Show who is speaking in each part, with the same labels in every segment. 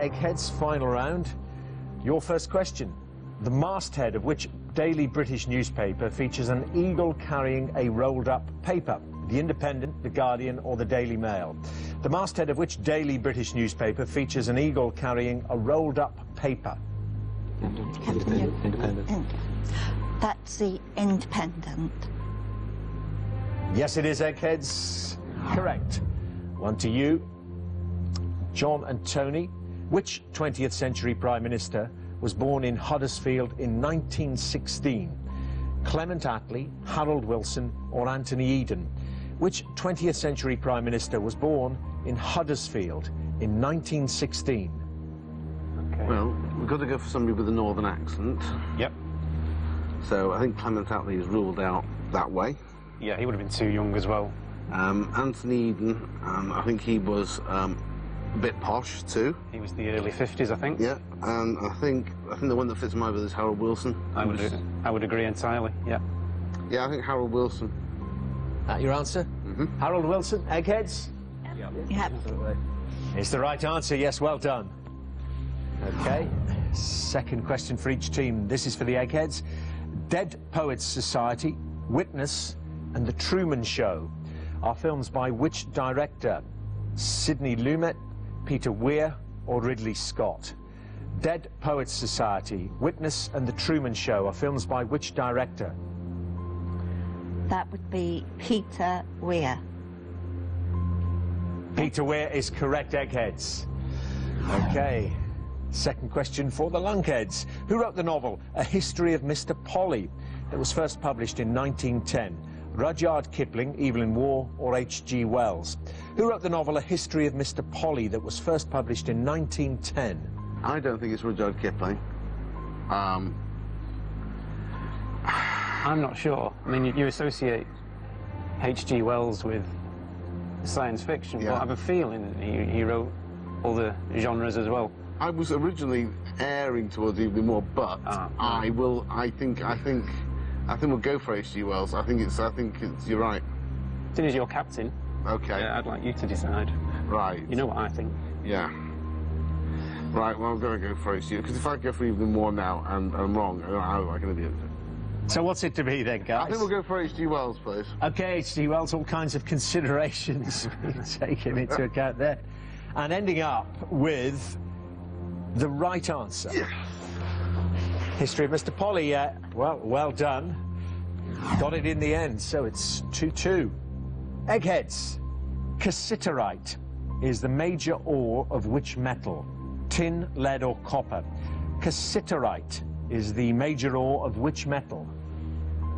Speaker 1: Eggheads, final round. Your first question. The masthead of which daily British newspaper features an eagle carrying a rolled-up paper? The Independent, The Guardian or the Daily Mail? The masthead of which daily British newspaper features an eagle carrying a rolled-up paper?
Speaker 2: Independent. That's the Independent.
Speaker 1: Yes, it is, Eggheads. Correct. One to you. John and Tony. Which 20th century Prime Minister was born in Huddersfield in 1916? Clement Attlee, Harold Wilson or Anthony Eden? Which 20th century Prime Minister was born in Huddersfield in 1916?
Speaker 3: Okay. Well, we've got to go for somebody with a northern accent.
Speaker 1: Yep.
Speaker 3: So I think Clement Attlee is ruled out that way.
Speaker 4: Yeah, he would have been too young as well.
Speaker 3: Anthony Eden, I think he was a bit posh too.
Speaker 4: He was the early 50s, I think.
Speaker 3: Yeah, and I think the one that fits my bill is Harold Wilson.
Speaker 4: I would agree entirely. Yeah.
Speaker 3: Yeah, I think Harold Wilson.
Speaker 1: Your answer?
Speaker 3: Mm-hmm.
Speaker 1: Harold Wilson, Eggheads?
Speaker 2: Yep.
Speaker 1: It's the right answer, yes, well done. Okay, second question for each team. This is for the Eggheads. Dead Poets Society, Witness and The Truman Show are films by which director? Sidney Lumet, Peter Weir or Ridley Scott? Dead Poets Society, Witness and The Truman Show are films by which director?
Speaker 2: That would be Peter Weir.
Speaker 1: Peter Weir is correct, Eggheads. Okay, second question for the Lunkheads. Who wrote the novel A History of Mr. Polly that was first published in 1910? Rudyard Kipling, Evelyn Waugh or H.G. Wells? Who wrote the novel A History of Mr. Polly that was first published in 1910?
Speaker 3: I don't think it's Rudyard Kipling.
Speaker 4: I'm not sure. I mean, you associate H.G. Wells with science fiction,
Speaker 3: Yeah.
Speaker 4: but I have a feeling that he wrote other genres as well.
Speaker 3: I was originally erring towards Evelyn Waugh, but I think we'll go for H.G. Wells. I think it's you're right.
Speaker 4: Seeing as you're captain,
Speaker 3: Okay.
Speaker 4: yeah, I'd like you to decide.
Speaker 3: Right.
Speaker 4: You know what I think.
Speaker 3: Yeah. Right, well, I'm going to go for H.G. because if I go for Evelyn Waugh now and I'm wrong, I'm like an idiot.
Speaker 1: So what's it to be then, guys?
Speaker 3: I think we'll go for H.G. Wells, please.
Speaker 1: Okay, H.G. Wells, all kinds of considerations being taken into account there. And ending up with the right answer.
Speaker 3: Yeah.
Speaker 1: History of Mr. Polly, well done. Got it in the end, so it's 2-2. Eggheads, cassiterite is the major ore of which metal? Tin, lead or copper? Cassiterite is the major ore of which metal?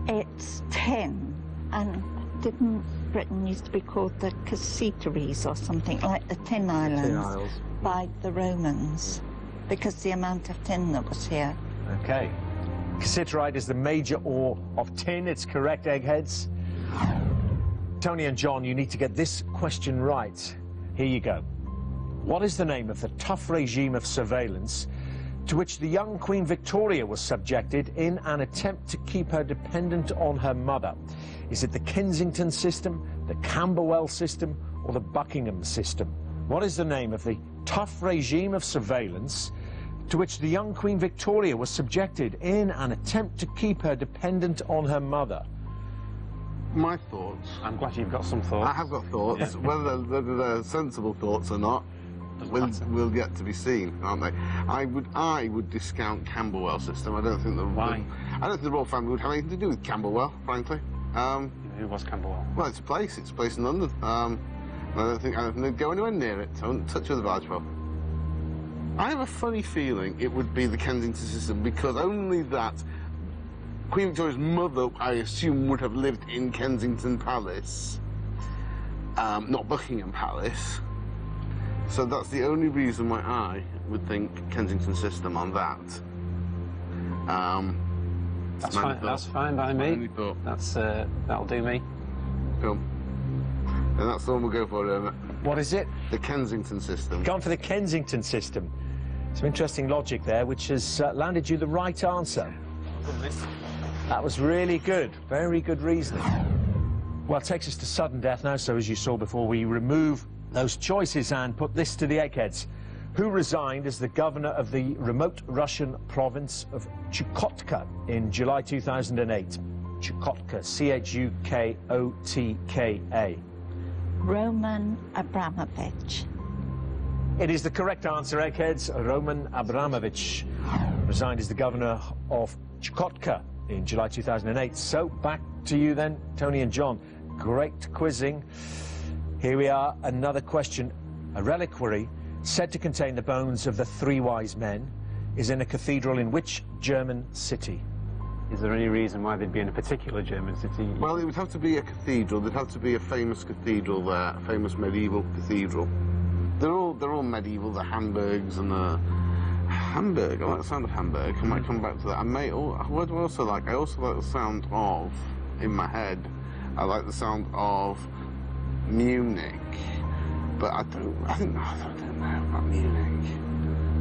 Speaker 2: It's tin. And didn't Britain used to be called the Cassiteries or something, like the Tin Islands,
Speaker 3: Isles.
Speaker 2: by the Romans, because the amount of tin that was here.
Speaker 1: Okay. Cassiterite is the major ore of tin. It's correct, Eggheads. Tony and John, you need to get this question right. Here you go. What is the name of the tough regime of surveillance to which the young Queen Victoria was subjected in an attempt to keep her dependent on her mother? Is it the Kensington system, the Camberwell system, or the Buckingham system? What is the name of the tough regime of surveillance to which the young Queen Victoria was subjected in an attempt to keep her dependent on her mother?
Speaker 3: My thoughts.
Speaker 4: I'm glad you've got some thoughts.
Speaker 3: I have got thoughts.
Speaker 4: Yeah.
Speaker 3: Whether they're sensible thoughts or not will yet to be seen, aren't they? I would discount Camberwell system. I don't think
Speaker 4: Why?
Speaker 3: I don't think the royal family would have anything to do with Camberwell, frankly.
Speaker 4: Who was Camberwell?
Speaker 3: Well, it's a place in London. I don't think they'd go anywhere near it. I wouldn't touch it with a barge pole. I have a funny feeling it would be the Kensington system, because only that Queen Victoria's mother, I assume, would have lived in Kensington Palace, not Buckingham Palace. So that's the only reason why I would think Kensington system on that.
Speaker 4: That's fine by me. That'll do me.
Speaker 3: Cool. And that's the one we'll go for, isn't it?
Speaker 1: What is it?
Speaker 3: The Kensington system.
Speaker 1: Gone for the Kensington system. Some interesting logic there, which has landed you the right answer. That was really good. Very good reasoning. Well, it takes us to sudden death now, so as you saw before, we remove those choices and put this to the Eggheads. who resigned as the governor of the remote Russian province of Chukotka in July 2008. Chukotka, C-H-U-K-O-T-K-A.
Speaker 2: Roman Abramovich.
Speaker 1: It is the correct answer, Eggheads. Roman Abramovich resigned as the governor of Chukotka in July 2008. So back to you then, Tony and John. Great quizzing. Here we are, another question. A reliquary said to contain the bones of the three wise men is in a cathedral in which German city?
Speaker 4: Is there any reason why they'd be in a particular German city?
Speaker 3: Well, it would have to be a cathedral. There'd have to be a famous cathedral there, a famous medieval cathedral. They're all medieval. The Hamburgs and the Hamburg. I like the sound of Hamburg. I might come back to that. What do I also like? I also like the sound of, in my head, I like the sound of Munich. But I don't know about Munich.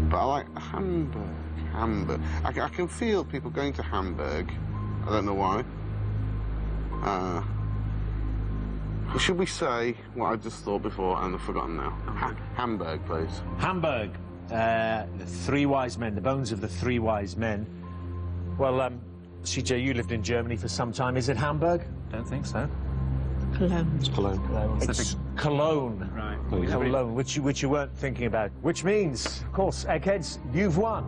Speaker 3: But I like Hamburg. Hamburg. I can feel people going to Hamburg. I don't know why. Should we say what I just thought before and I've forgotten now? Hamburg, please.
Speaker 1: Hamburg. The three wise men, the bones of the three wise men. Well, CJ, you lived in Germany for some time. Is it Hamburg?
Speaker 4: Don't think so.
Speaker 2: Cologne.
Speaker 3: It's Cologne.
Speaker 1: It's Cologne.
Speaker 4: Right.
Speaker 1: Cologne, which you weren't thinking about. Which means, of course, Eggheads, you've won.